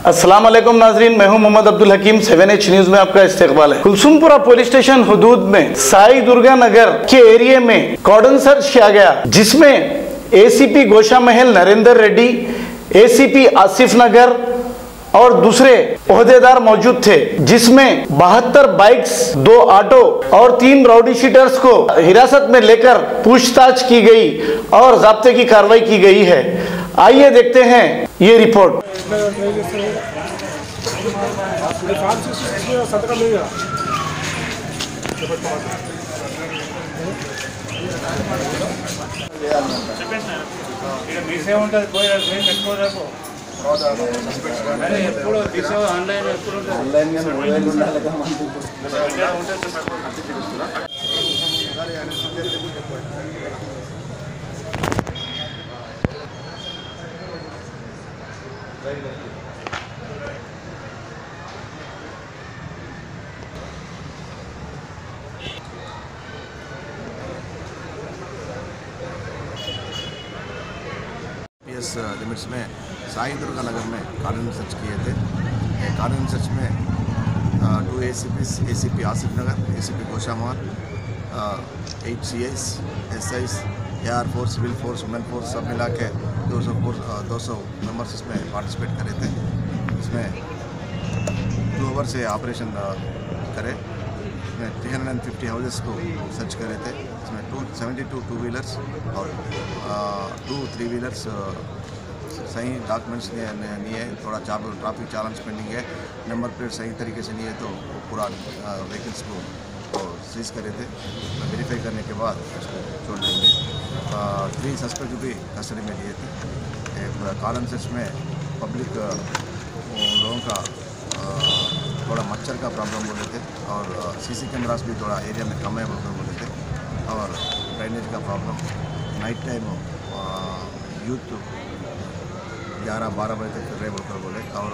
अस्सलाम वालेकुम नाजरीन, मैं हूं मोहम्मद अब्दुल हकीम। 7H न्यूज में आपका इस्तकबाल है। कुलसुमपुरा पुलिस स्टेशन हुदूद में साई दुर्गा नगर के एरिया में कॉर्डन सर्च किया गया, जिसमें एसीपी गोशा महल नरेंद्र रेड्डी, एसीपी आसिफ नगर और दूसरे ओहदेदार मौजूद थे, जिसमें 72 बाइक्स, 2 ऑटो और 3 राउडी शीटर्स को हिरासत में लेकर पूछताछ की गई और ज़ाब्ते की कार्रवाई की गई है। आइए देखते हैं ये रिपोर्ट। PS लिमिट्स में साई दुर्गा नगर में कॉर्डन सर्च किए थे। कॉर्डन सर्च में 2 ACP आसिफ नगर, ACP गोशा महल, 8 CIs, SIs, AR force, civil force, women force सब मिला के 200 मेम्बर्स इसमें पार्टिसिपेट करे थे। इसमें 2 आवर से ऑपरेशन करे। इसमें 350 हाउसेस को सर्च करे थे। इसमें 272 टू व्हीलर्स और 2 3 व्हीलर्स सही डॉक्यूमेंट्स नहीं है, थोड़ा ट्रैफिक चालान पेंडिंग है, नंबर प्लेट सही तरीके से नहीं है, तो पूरा व्हीकल्स को सीज करे थे। वेरीफाई करने के बाद उसको छोड़ देंगे। 3 सस्पेक्ट भी कस्टडी में लिए थे। कॉर्डन सर्च में पब्लिक लोगों का थोड़ा मच्छर का प्रॉब्लम बोले थे और CC कैमरास भी थोड़ा एरिया में कम है बोले थे और ड्रेनेज का प्रॉब्लम। नाइट टाइम यूथ 11-12 बजे तक फिर रहे बोलकर बोले और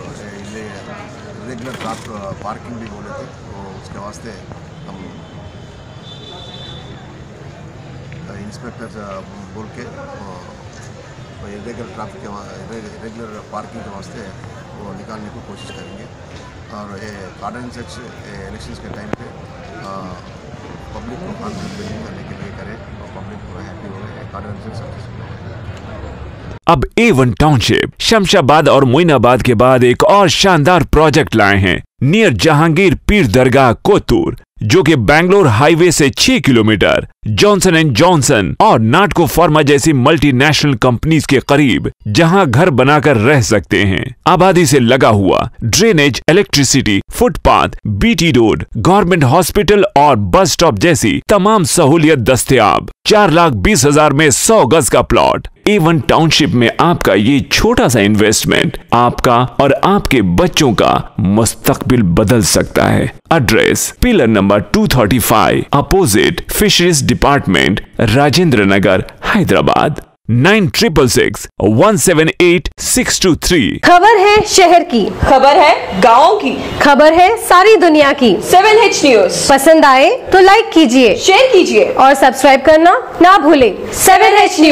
रेगुलर पार्किंग भी बोले थे, तो उसके वास्ते हम इंस्पेक्टर बोल के रेगुलर पार्किंग के वास्ते वो निकालने की कोशिश करेंगे। और ये कॉर्डन सर्च इलेक्शंस के टाइम पे पब्लिक को कॉन्फिडेंस बिल्डिंग करने के लिए करें और पब्लिक को हैप्पी हो गए। कॉर्डन सर्च अब A1 टाउनशिप शमशाबाद और मोइनाबाद के बाद एक और शानदार प्रोजेक्ट लाए हैं नियर जहांगीर पीर दरगाह कोतूर, जो कि बैंगलोर हाईवे से 6 किलोमीटर जॉनसन एंड जॉनसन और नाटको फार्मा जैसी मल्टीनेशनल कंपनीज के करीब, जहां घर बनाकर रह सकते हैं। आबादी से लगा हुआ drainage, electricity, footpath, BT road, government hospital और बस स्टॉप जैसी तमाम सहूलियत दस्तयाब। 4,20,000 में 100 गज का प्लॉट। A1 टाउनशिप में आपका ये छोटा सा इन्वेस्टमेंट आपका और आपके बच्चों का मुस्तकबिल बदल सकता है। Address pillar number 235 opposite fisheries department, Rajendra Nagar, Hyderabad. 9666178623। खबर है शहर की, खबर है गाँव की, खबर है सारी दुनिया की। 7H न्यूज पसंद आए तो लाइक कीजिए, शेयर कीजिए और सब्सक्राइब करना ना भूलें। 7H news.